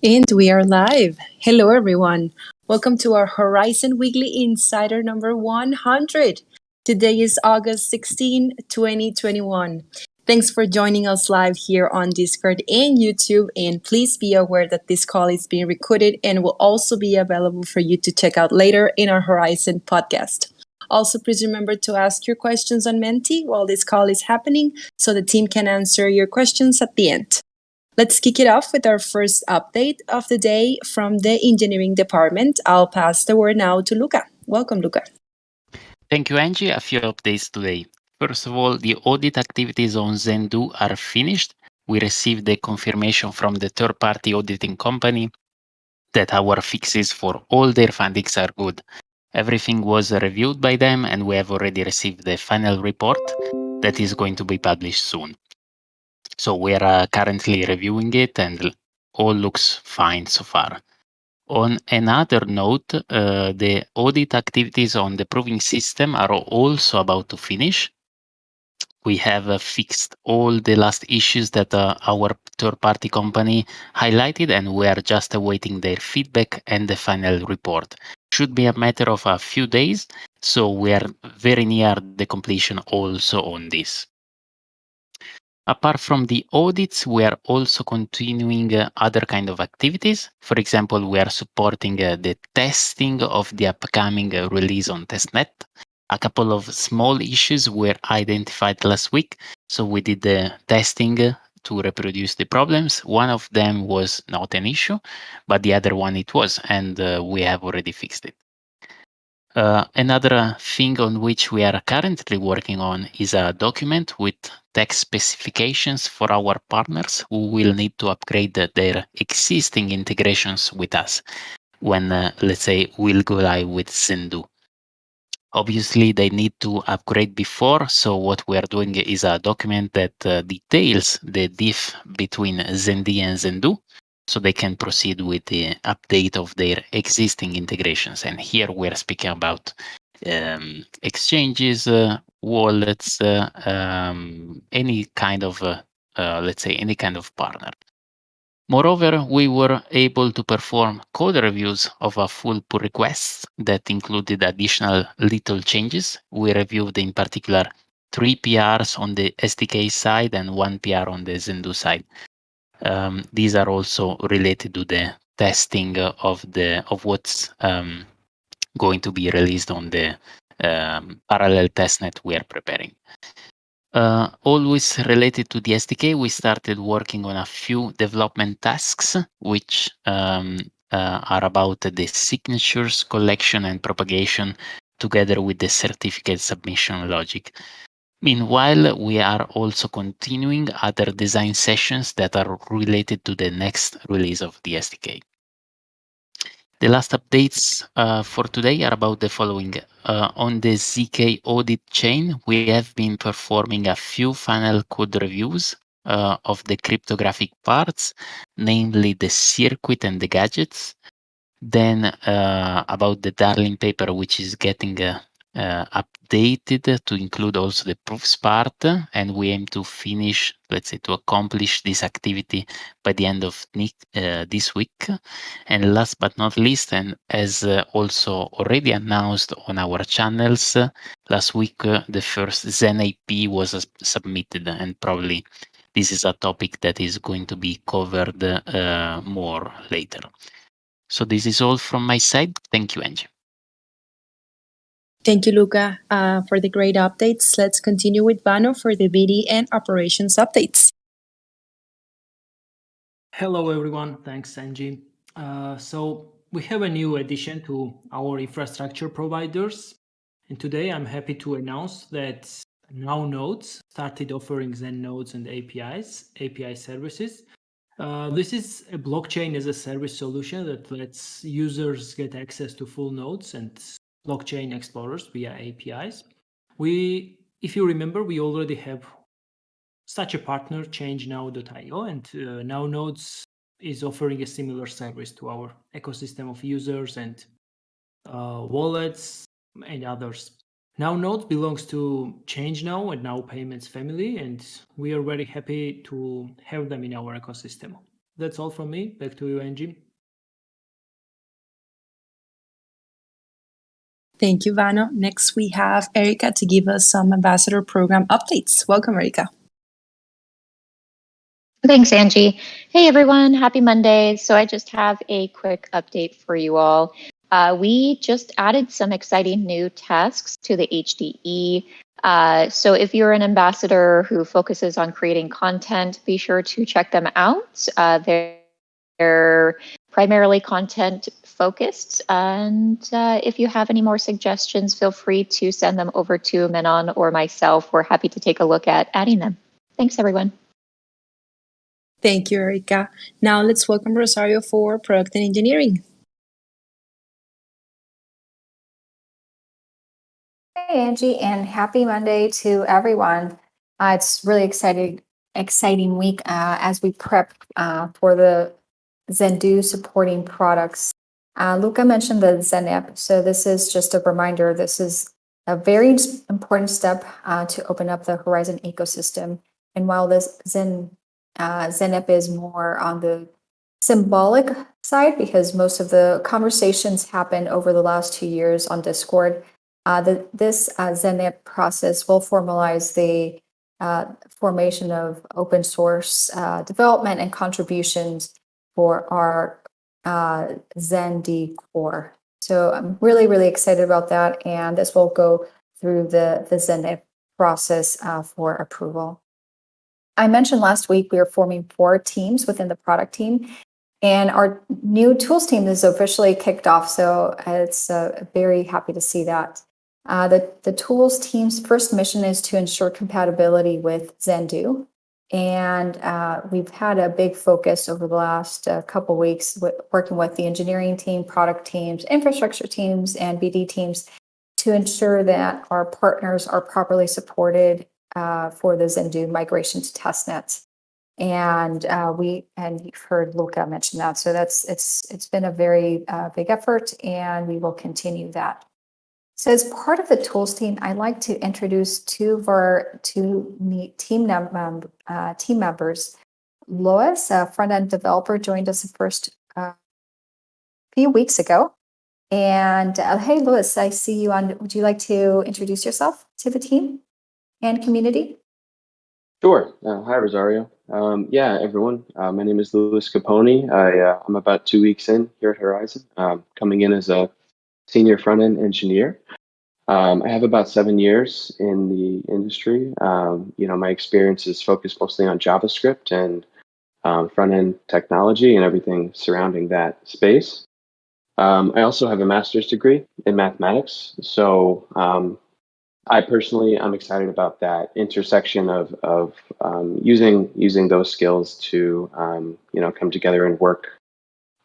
And we are live. Hello, everyone. Welcome to our Horizen Weekly Insider number 100. Today is August 16, 2021. Thanks for joining us live here on Discord and YouTube. And please be aware that this call is being recorded and will also be available for you to check out later in our Horizen podcast. Also, please remember to ask your questions on Menti while this call is happening so the team can answer your questions at the end. Let's kick it off with our first update of the day from the engineering department. I'll pass the word now to Luca. Welcome, Luca. Thank you, Angie. A few updates today. First of all, the audit activities on Zendu are finished. We received the confirmation from the third-party auditing company that our fixes for all their findings are good. Everything was reviewed by them, and we have already received the final report that is going to be published soon. So we are currently reviewing it, and all looks fine so far. On another note, the audit activities on the proving system are also about to finish. We have fixed all the last issues that our third-party company highlighted, and we are just awaiting their feedback and the final report. Should be a matter of a few days, so we are very near the completion also on this. Apart from the audits, we are also continuing other kind of activities. For example, we are supporting the testing of the upcoming release on testnet. A couple of small issues were identified last week, so we did the testing to reproduce the problems. One of them was not an issue, but the other one it was, and we have already fixed it. Another thing on which we are currently working on is a document with text specifications for our partners who will need to upgrade their existing integrations with us when, let's say, we'll go live with Zendu. Obviously, they need to upgrade before, so what we are doing is a document that details the diff between Zendi and Zendu, so they can proceed with the update of their existing integrations. And here we're speaking about exchanges, wallets, any kind of, let's say, any kind of partner. Moreover, we were able to perform code reviews of a full pull request that included additional little changes. We reviewed in particular 3 PRs on the SDK side and 1 PR on the Zendu side. These are also related to the testing of what's going to be released on the parallel testnet we are preparing. Always related to the SDK, we started working on a few development tasks, which are about the signatures collection and propagation together with the certificate submission logic. Meanwhile, we are also continuing other design sessions that are related to the next release of the SDK. The last updates for today are about the following. On the ZK audit chain, we have been performing a few final code reviews of the cryptographic parts, namely the circuit and the gadgets. Then about the Darling paper, which is getting updated to include also the proofs part, and we aim to finish, let's say, to accomplish this activity by the end of this week. And last but not least, and as also already announced on our channels, last week the first Zen AP was submitted, and probably this is a topic that is going to be covered more later. So this is all from my side. Thank you, Angie. Thank you, Luca, for the great updates. Let's continue with Vano for the BD and operations updates. Hello, everyone. Thanks, Angie. So we have a new addition to our infrastructure providers. And today I'm happy to announce that Now Nodes started offering Zen nodes and API services. This is a blockchain as a service solution that lets users get access to full nodes and blockchain explorers via APIs. If you remember, we already have such a partner, ChangeNow.io, and Now Nodes is offering a similar service to our ecosystem of users and wallets and others. Now Nodes belongs to ChangeNow and Now Payments family, and we are very happy to have them in our ecosystem. That's all from me. Back to you, Angie. Thank you, Vano. Next, we have Erica to give us some ambassador program updates. Welcome, Erica. Thanks, Angie. Hey, everyone. Happy Monday. So I just have a quick update for you all. We just added some exciting new tasks to the HDE. So if you're an ambassador who focuses on creating content, be sure to check them out. They're primarily content focused. And if you have any more suggestions, feel free to send them over to Menon or myself. We're happy to take a look at adding them. Thanks, everyone. Thank you, Erica. Now let's welcome Rosario for product and engineering. Hey, Angie, and happy Monday to everyone. It's really exciting week as we prep for the Zendu supporting products. Luca mentioned the Zen app, so this is just a reminder. This is a very important step to open up the Horizen ecosystem. And while this Zen app is more on the symbolic side, because most of the conversations happened over the last 2 years on Discord, this Zen app process will formalize the formation of open source development and contributions for our ZenD core. So I'm really, really excited about that. And this will go through the Zen app process for approval. I mentioned last week we are forming 4 teams within the product team. And our new tools team is officially kicked off. So it's very happy to see that. The tools team's first mission is to ensure compatibility with Zendu. And we've had a big focus over the last couple weeks working with the engineering team, product teams, infrastructure teams, and BD teams to ensure that our partners are properly supported for the Zendu migration to testnets. And you've heard Luca mention that. So it's been a very big effort, and we will continue that. So as part of the tools team, I'd like to introduce two team members. Lois, a front-end developer, joined us the first few weeks ago. And hey, Lois, I see you on. Would you like to introduce yourself to the team and community? Sure. Hi, Rosario. Yeah, everyone. My name is Louis Capone. I'm about 2 weeks in here at Horizen, coming in as a senior front-end engineer. I have about 7 years in the industry. My experience is focused mostly on JavaScript and front-end technology and everything surrounding that space. I also have a master's degree in mathematics. So I personally, I'm excited about that intersection of using those skills to come together and work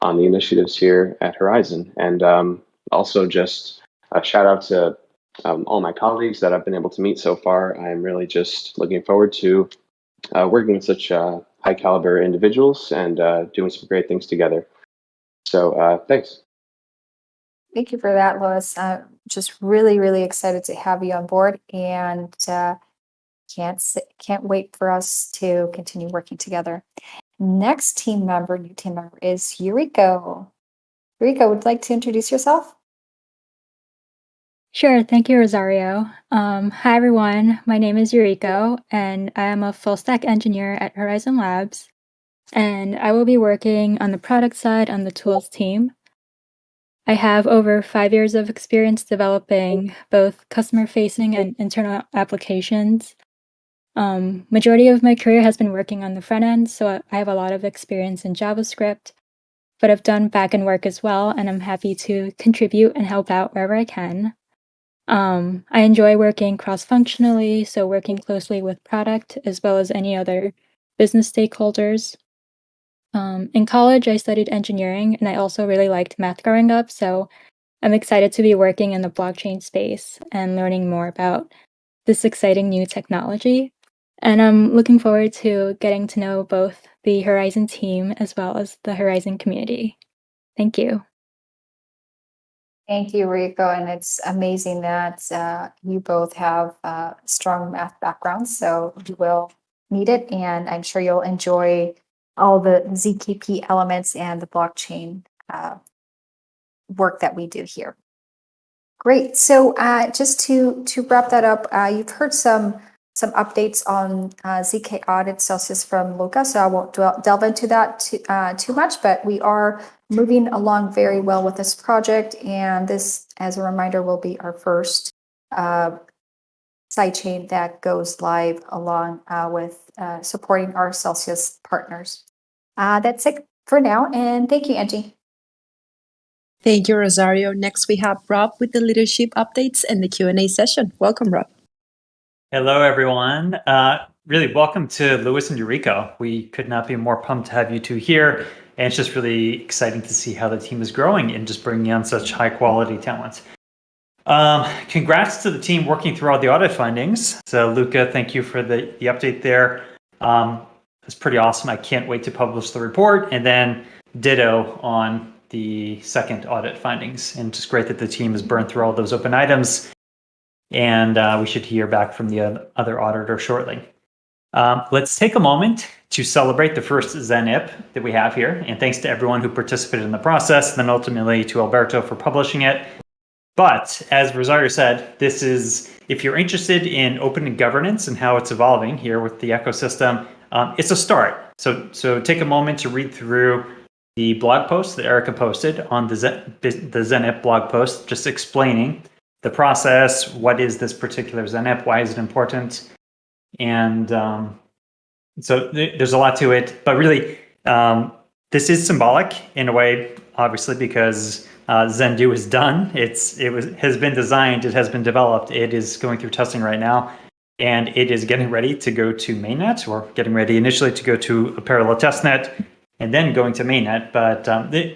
on the initiatives here at Horizen. And also just a shout out to all my colleagues that I've been able to meet so far. I'm really just looking forward to working with such high caliber individuals and doing some great things together. So thanks. Thank you for that, Lois. Just really, really excited to have you on board, and can't wait for us to continue working together. Next new team member is Yuriko. Yuriko, would you like to introduce yourself? Sure. Thank you, Rosario. Hi, everyone. My name is Yuriko, and I am a full stack engineer at Horizen Labs. And I will be working on the product side on the tools team. I have over 5 years of experience developing both customer-facing and internal applications. Majority of my career has been working on the front end, so I have a lot of experience in JavaScript, but I've done back-end work as well, and I'm happy to contribute and help out wherever I can. I enjoy working cross-functionally, so working closely with product as well as any other business stakeholders. In college, I studied engineering, and I also really liked math growing up, so I'm excited to be working in the blockchain space and learning more about this exciting new technology. And I'm looking forward to getting to know both the Horizen team as well as the Horizen community. Thank you. Thank you, Rico. And it's amazing that you both have strong math backgrounds, so you will need it, and I'm sure you'll enjoy all the ZKP elements and the blockchain work that we do here. Great. So just to wrap that up, you've heard some updates on ZK audit Celsius from Luca, so I won't delve into that too much, but we are moving along very well with this project, and this, as a reminder, will be our first sidechain that goes live along with supporting our Celsius partners. That's it for now, and thank you, Angie. Thank you, Rosario. Next, we have Rob with the leadership updates and the Q&A session. Welcome, Rob. Hello, everyone. Really welcome to Louis and Eurico. We could not be more pumped to have you two here. And it's just really exciting to see how the team is growing and just bringing on such high quality talent. Congrats to the team working through all the audit findings. So Luca, thank you for the update there. It's pretty awesome. I can't wait to publish the report, and then ditto on the second audit findings. And just great that the team has burned through all those open items. And we should hear back from the other auditor shortly. Let's take a moment to celebrate the first ZenIP that we have here. And thanks to everyone who participated in the process, and then ultimately to Alberto for publishing it. But as Rosario said, this is, if you're interested in open governance and how it's evolving here with the ecosystem, it's a start. So take a moment to read through the blog post that Erica posted on the ZenIP blog post, just explaining the process, what is this particular ZenIP, why is it important? And so there's a lot to it, but really this is symbolic in a way, obviously, because Zendoo is done. It has been designed, it has been developed, it is going through testing right now, and it is getting ready to go to mainnet, or getting ready initially to go to a parallel testnet, and then going to mainnet. But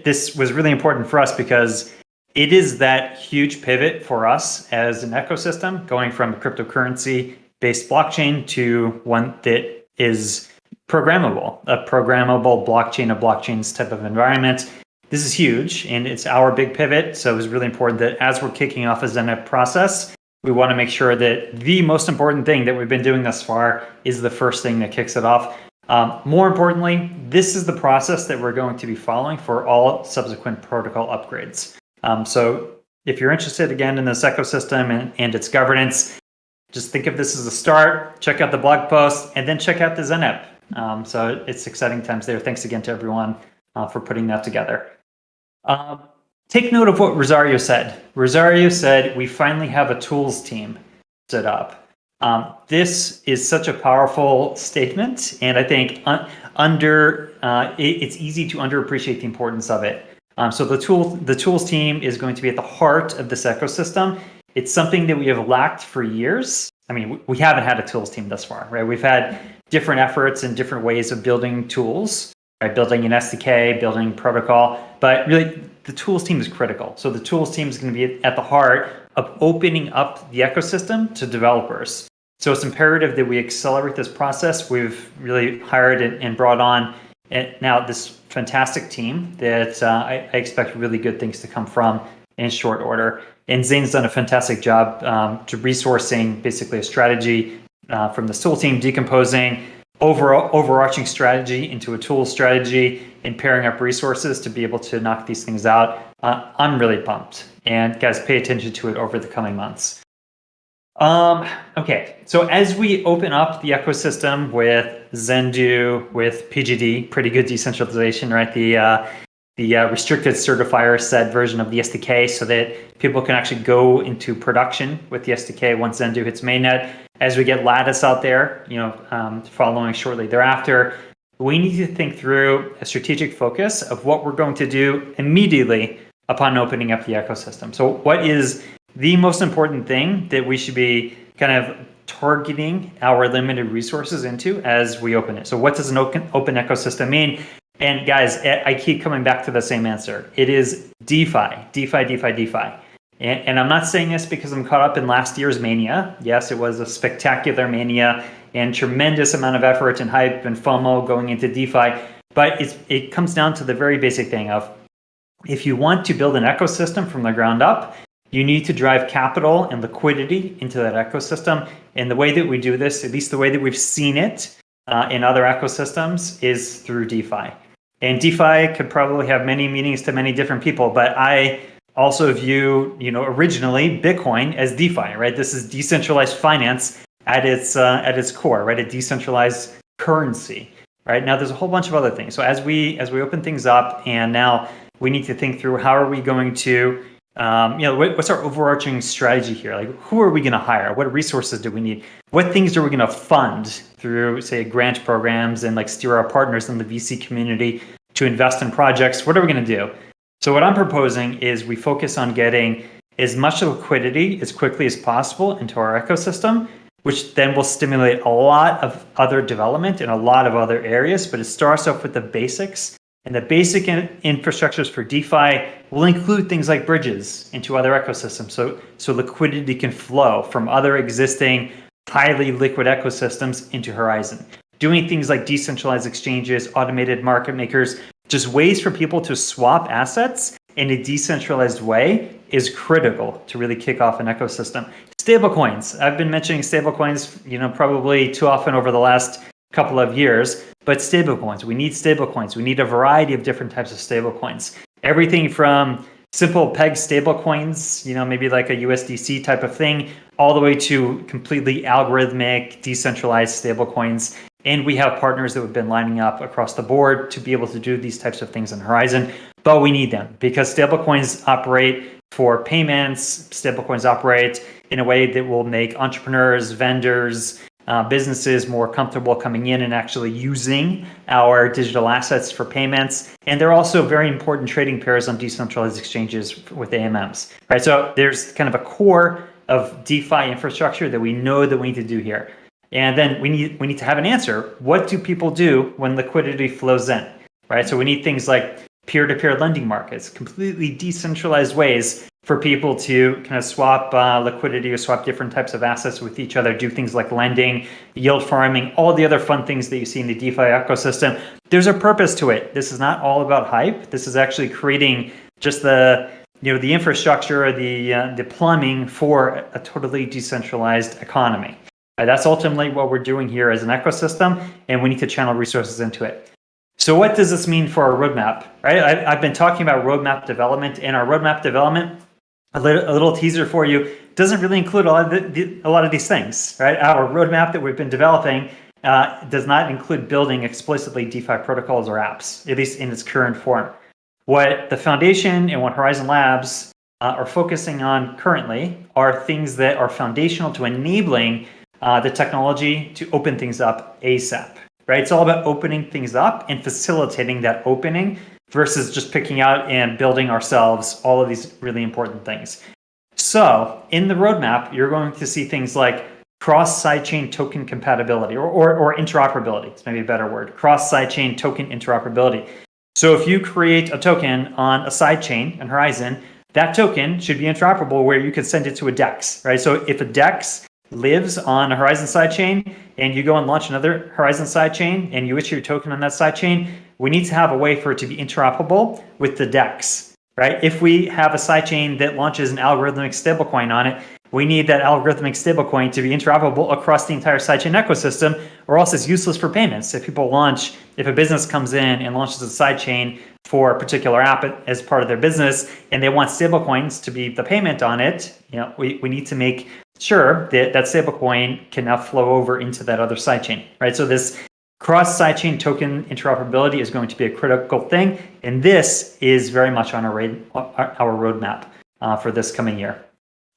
this was really important for us because it is that huge pivot for us as an ecosystem, going from a cryptocurrency-based blockchain to one that is programmable, a programmable blockchain of blockchains type of environment. This is huge, and it's our big pivot. So it was really important that as we're kicking off a ZenIP process, we want to make sure that the most important thing that we've been doing thus far is the first thing that kicks it off. More importantly, this is the process that we're going to be following for all subsequent protocol upgrades. So if you're interested, again, in this ecosystem and its governance, just think of this as a start, check out the blog post, and then check out the ZenIP. So it's exciting times there. Thanks again to everyone for putting that together. Take note of what Rosario said. Rosario said, we finally have a tools team set up. This is such a powerful statement, and I think it's easy to underappreciate the importance of it. So the tools team is going to be at the heart of this ecosystem. It's something that we have lacked for years. I mean, we haven't had a tools team thus far, right? We've had different efforts and different ways of building tools, right? Building an SDK, building protocol, but really the tools team is critical. So the tools team is going to be at the heart of opening up the ecosystem to developers. So it's imperative that we accelerate this process. We've really hired and brought on now this fantastic team that I expect really good things to come from in short order. And Zane's done a fantastic job to resourcing basically a strategy from the tool team, decomposing overarching strategy into a tool strategy and pairing up resources to be able to knock these things out. I'm really pumped. And guys, pay attention to it over the coming months. Okay, so as we open up the ecosystem with Zendoo, with PGD, pretty good decentralization, right? The restricted certifier set version of the SDK so that people can actually go into production with the SDK once Zendoo hits mainnet. As we get Lattice out there, following shortly thereafter, we need to think through a strategic focus of what we're going to do immediately upon opening up the ecosystem. So what is the most important thing that we should be kind of targeting our limited resources into as we open it? So what does an open ecosystem mean? And guys, I keep coming back to the same answer. It is DeFi, DeFi, DeFi, DeFi. And I'm not saying this because I'm caught up in last year's mania. Yes, it was a spectacular mania and tremendous amount of effort and hype and FOMO going into DeFi. But it comes down to the very basic thing of, if you want to build an ecosystem from the ground up, you need to drive capital and liquidity into that ecosystem. And the way that we do this, at least the way that we've seen it in other ecosystems is through DeFi. And DeFi could probably have many meanings to many different people, but I also view, originally Bitcoin as DeFi, right? This is decentralized finance at its core, right? A decentralized currency, right? Now there's a whole bunch of other things. So as we open things up, and now we need to think through how are we going to, what's our overarching strategy here? Like, who are we going to hire? What resources do we need? What things are we going to fund through, say, grant programs and like steer our partners in the VC community to invest in projects? What are we going to do? So what I'm proposing is we focus on getting as much liquidity as quickly as possible into our ecosystem, which then will stimulate a lot of other development in a lot of other areas. But it starts off with the basics. And the basic infrastructures for DeFi will include things like bridges into other ecosystems. So liquidity can flow from other existing highly liquid ecosystems into Horizen. Doing things like decentralized exchanges, automated market makers, just ways for people to swap assets in a decentralized way is critical to really kick off an ecosystem. Stablecoins. I've been mentioning stablecoins, probably too often over the last couple of years, but stablecoins. We need stablecoins. We need a variety of different types of stablecoins. Everything from simple peg stablecoins, maybe like a USDC type of thing, all the way to completely algorithmic, decentralized stablecoins. And we have partners that have been lining up across the board to be able to do these types of things on Horizen, but we need them because stablecoins operate for payments. Stablecoins operate in a way that will make entrepreneurs, vendors, businesses more comfortable coming in and actually using our digital assets for payments. And they're also very important trading pairs on decentralized exchanges with AMMs, right? So there's kind of a core of DeFi infrastructure that we know that we need to do here. And then we need to have an answer. What do people do when liquidity flows in, right? So we need things like peer-to-peer lending markets, completely decentralized ways for people to kind of swap liquidity or swap different types of assets with each other, do things like lending, yield farming, all the other fun things that you see in the DeFi ecosystem. There's a purpose to it. This is not all about hype. This is actually creating just the infrastructure, the plumbing for a totally decentralized economy. That's ultimately what we're doing here as an ecosystem, and we need to channel resources into it. So what does this mean for our roadmap, right? I've been talking about roadmap development, and our roadmap development, a little teaser for you, doesn't really include a lot of these things, right? Our roadmap that we've been developing does not include building explicitly DeFi protocols or apps, at least in its current form. What the foundation and what Horizen Labs are focusing on currently are things that are foundational to enabling the technology to open things up ASAP, right? It's all about opening things up and facilitating that opening versus just picking out and building ourselves all of these really important things. So in the roadmap, you're going to see things like cross sidechain token compatibility or interoperability. It's maybe a better word. Cross sidechain token interoperability. So if you create a token on a sidechain in Horizen, that token should be interoperable where you could send it to a DEX, right? So if a DEX lives on a Horizen sidechain and you go and launch another Horizen sidechain and you issue your token on that sidechain, we need to have a way for it to be interoperable with the DEX, right? If we have a sidechain that launches an algorithmic stablecoin on it, we need that algorithmic stablecoin to be interoperable across the entire sidechain ecosystem, or else it's useless for payments. If a business comes in and launches a sidechain for a particular app as part of their business, and they want stablecoins to be the payment on it, we need to make sure that that stablecoin can now flow over into that other sidechain, right? So this cross sidechain token interoperability is going to be a critical thing, and this is very much on our roadmap for this coming year.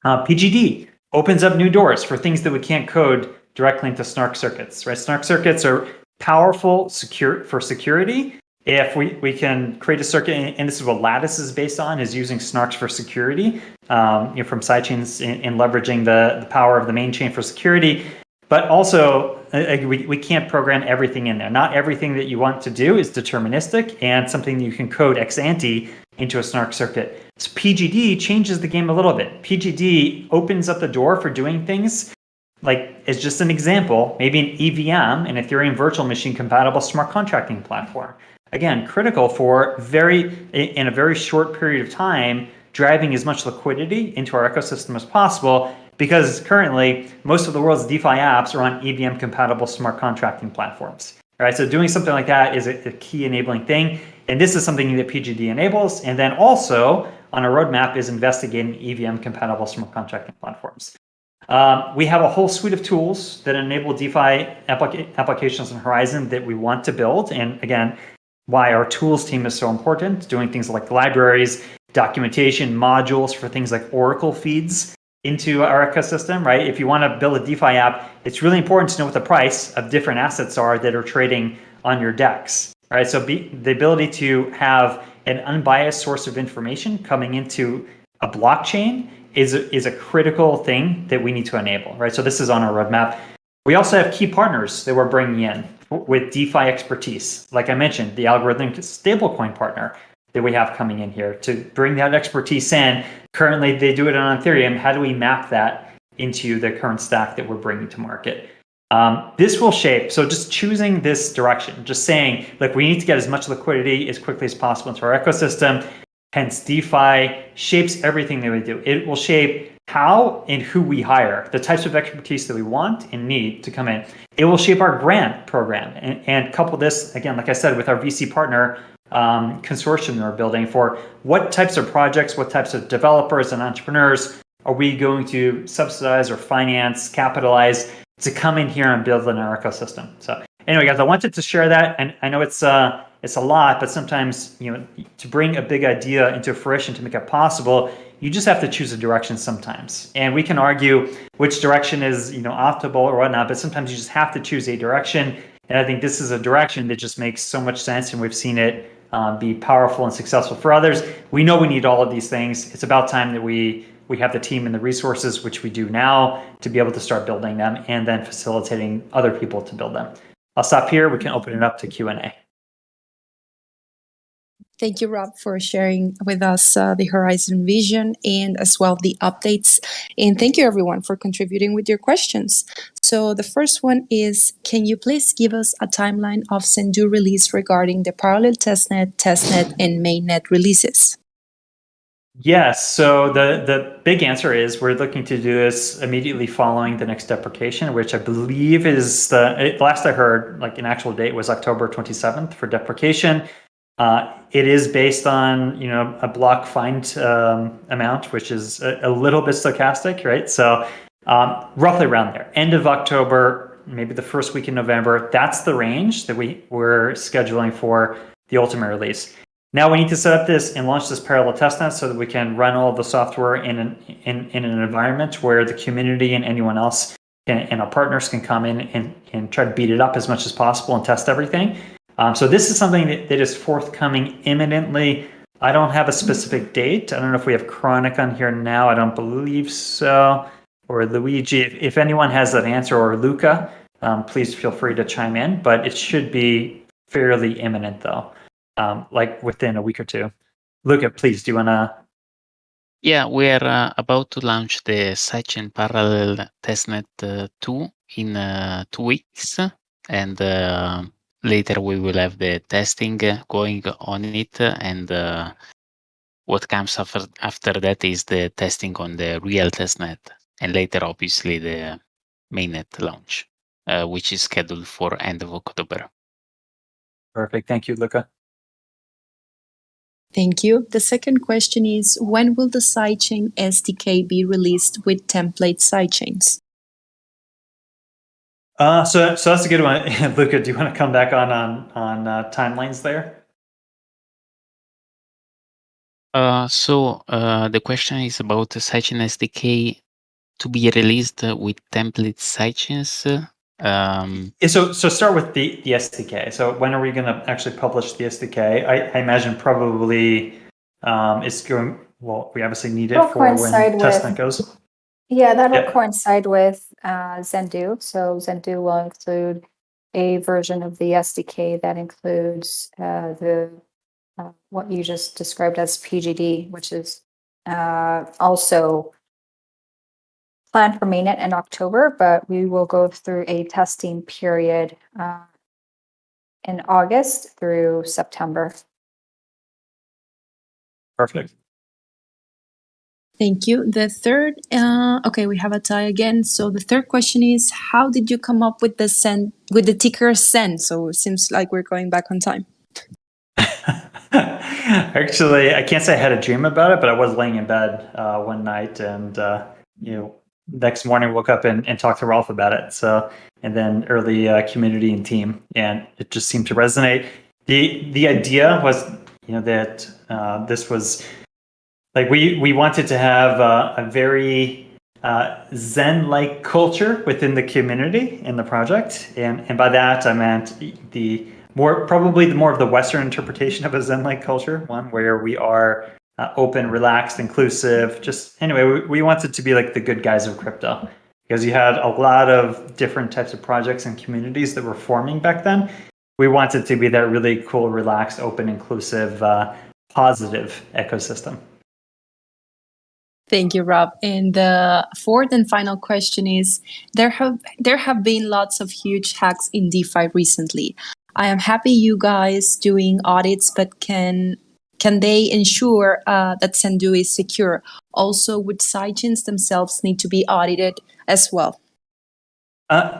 PGD opens up new doors for things that we can't code directly into snark circuits, right? Snark circuits are powerful for security. If we can create a circuit, and this is what Lattice is based on, is using snarks for security, from sidechains and leveraging the power of the main chain for security. But also, we can't program everything in there. Not everything that you want to do is deterministic and something that you can code ex ante into a snark circuit. So PGD changes the game a little bit. PGD opens up the door for doing things like, as just an example, maybe an EVM, an Ethereum virtual machine compatible smart contracting platform. Again, critical for in a very short period of time, driving as much liquidity into our ecosystem as possible, because currently most of the world's DeFi apps are on EVM compatible smart contracting platforms. All right, so doing something like that is a key enabling thing. And this is something that PGD enables. And then also on our roadmap is investigating EVM compatible smart contracting platforms. We have a whole suite of tools that enable DeFi applications on Horizen that we want to build. And again, why our tools team is so important, doing things like libraries, documentation, modules for things like Oracle feeds into our ecosystem, right? If you want to build a DeFi app, it's really important to know what the price of different assets are that are trading on your DEX, right? So the ability to have an unbiased source of information coming into a blockchain is a critical thing that we need to enable, right? So this is on our roadmap. We also have key partners that we're bringing in with DeFi expertise. Like I mentioned, the algorithmic stablecoin partner that we have coming in here to bring that expertise in. Currently, they do it on Ethereum. How do we map that into the current stack that we're bringing to market? This will shape, so just choosing this direction, just saying, look, we need to get as much liquidity as quickly as possible into our ecosystem. Hence, DeFi shapes everything that we do. It will shape how and who we hire, the types of expertise that we want and need to come in. It will shape our grant program and couple this, again, like I said, with our VC partner consortium that we're building for what types of projects, what types of developers and entrepreneurs are we going to subsidize or finance, capitalize to come in here and build in our ecosystem. So anyway, guys, I wanted to share that. And I know it's a lot, but sometimes, to bring a big idea into fruition, to make it possible, you just have to choose a direction sometimes. And we can argue which direction is, optimal or whatnot, but sometimes you just have to choose a direction. And I think this is a direction that just makes so much sense. And we've seen it be powerful and successful for others. We know we need all of these things. It's about time that we have the team and the resources, which we do now, to be able to start building them and then facilitating other people to build them. I'll stop here. We can open it up to Q&A. Thank you, Rob, for sharing with us the Horizen vision and as well the updates. And thank you, everyone, for contributing with your questions. So the first one is, can you please give us a timeline of Zendu release regarding the parallel testnet, and mainnet releases? Yes. So the big answer is we're looking to do this immediately following the next deprecation, which I believe is last I heard, like an actual date was October 27th for deprecation. It is based on, a block find amount, which is a little bit stochastic, right? So roughly around there, end of October, maybe the first week in November. That's the range that we're scheduling for the ultimate release. Now we need to set up this and launch this parallel testnet so that we can run all the software in an environment where the community and anyone else and our partners can come in and try to beat it up as much as possible and test everything. So this is something that is forthcoming imminently. I don't have a specific date. I don't know if we have Chronic on here now. I don't believe so. Or Luigi, if anyone has that answer, or Luca, please feel free to chime in. But it should be fairly imminent, though, like within a week or two. Luca, please, do you want to? Yeah, we are about to launch the Sidechain Parallel Testnet 2 in 2 weeks. And later we will have the testing going on it, and what comes after that is the testing on the real testnet, and later obviously the mainnet launch, which is scheduled for end of October. Perfect. Thank you, Luca. Thank you. The second question is, when will the Sidechain SDK be released with template sidechains? So that's a good one. Luca, do you want to come back on timelines there? So the question is about the Sidechain SDK to be released with template sidechains. So start with the SDK. So when are we going to actually publish the SDK? I imagine probably it's going. Well, we obviously need it for when testnet goes. Yeah, that will coincide with Zendu. So Zendu will include a version of the SDK that includes the what you just described as PGD, which is also planned for mainnet in October, but we will go through a testing period in August through September. Perfect. Thank you. The third, okay, we have a tie again. So the third question is, how did you come up with the ticker SEN? So it seems like we're going back on time. Actually, I can't say I had a dream about it, but I was laying in bed one night, and next morning woke up and talked to Ralph about it. So, and then early community and team, and it just seemed to resonate. The idea was, that this was like we wanted to have a very Zen-like culture within the community in the project, and by that I meant probably the more of the Western interpretation of a Zen-like culture, one where we are open, relaxed, inclusive. Just anyway, we wanted to be like the good guys of crypto, because you had a lot of different types of projects and communities that were forming back then. We wanted to be that really cool, relaxed, open, inclusive, positive ecosystem. Thank you, Rob. And the fourth and final question is, there have been lots of huge hacks in DeFi recently. I am happy you guys doing audits, but can they ensure that Sendu is secure? Also, would sidechains themselves need to be audited as well?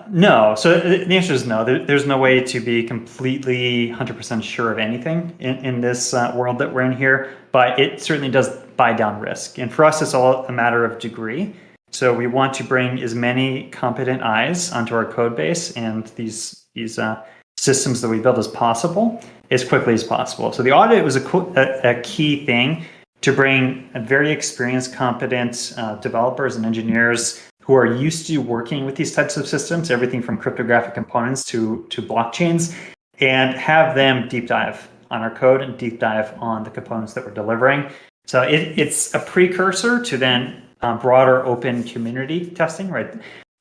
No. So the answer is no. There's no way to be completely 100% sure of anything in this world that we're in here, but it certainly does buy down risk. And for us, it's all a matter of degree. So we want to bring as many competent eyes onto our code base and these systems that we build as possible, as quickly as possible. So the audit was a key thing to bring very experienced, competent developers and engineers who are used to working with these types of systems, everything from cryptographic components to blockchains, and have them deep dive on our code and deep dive on the components that we're delivering. So it's a precursor to then broader open community testing, right?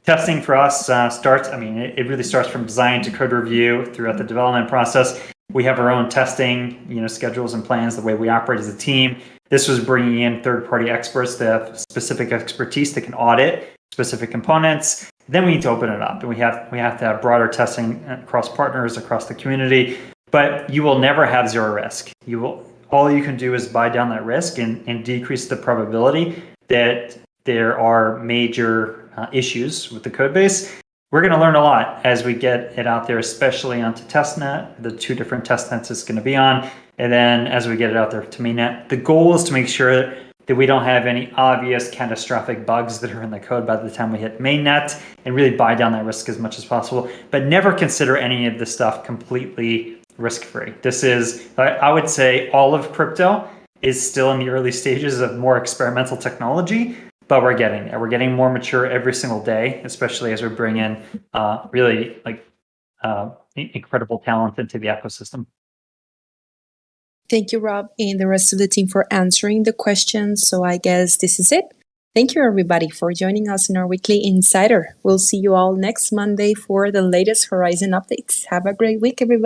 Testing for us it really starts from design to code review throughout the development process. We have our own testing, schedules and plans, the way we operate as a team. This was bringing in third-party experts that have specific expertise that can audit specific components. Then we need to open it up, and we have to have broader testing across partners, across the community. But you will never have zero risk. All you can do is buy down that risk and decrease the probability that there are major issues with the code base. We're going to learn a lot as we get it out there, especially onto testnet, the 2 different testnets it's going to be on, and then as we get it out there to mainnet. The goal is to make sure that we don't have any obvious catastrophic bugs that are in the code by the time we hit mainnet, and really buy down that risk as much as possible, but never consider any of this stuff completely risk-free. This is, I would say, all of crypto is still in the early stages of more experimental technology, but we're getting more mature every single day, especially as we bring in really incredible talent into the ecosystem. Thank you, Rob, and the rest of the team for answering the questions. So I guess this is it. Thank you, everybody, for joining us in our weekly Insider. We'll see you all next Monday for the latest Horizen updates. Have a great week, everybody.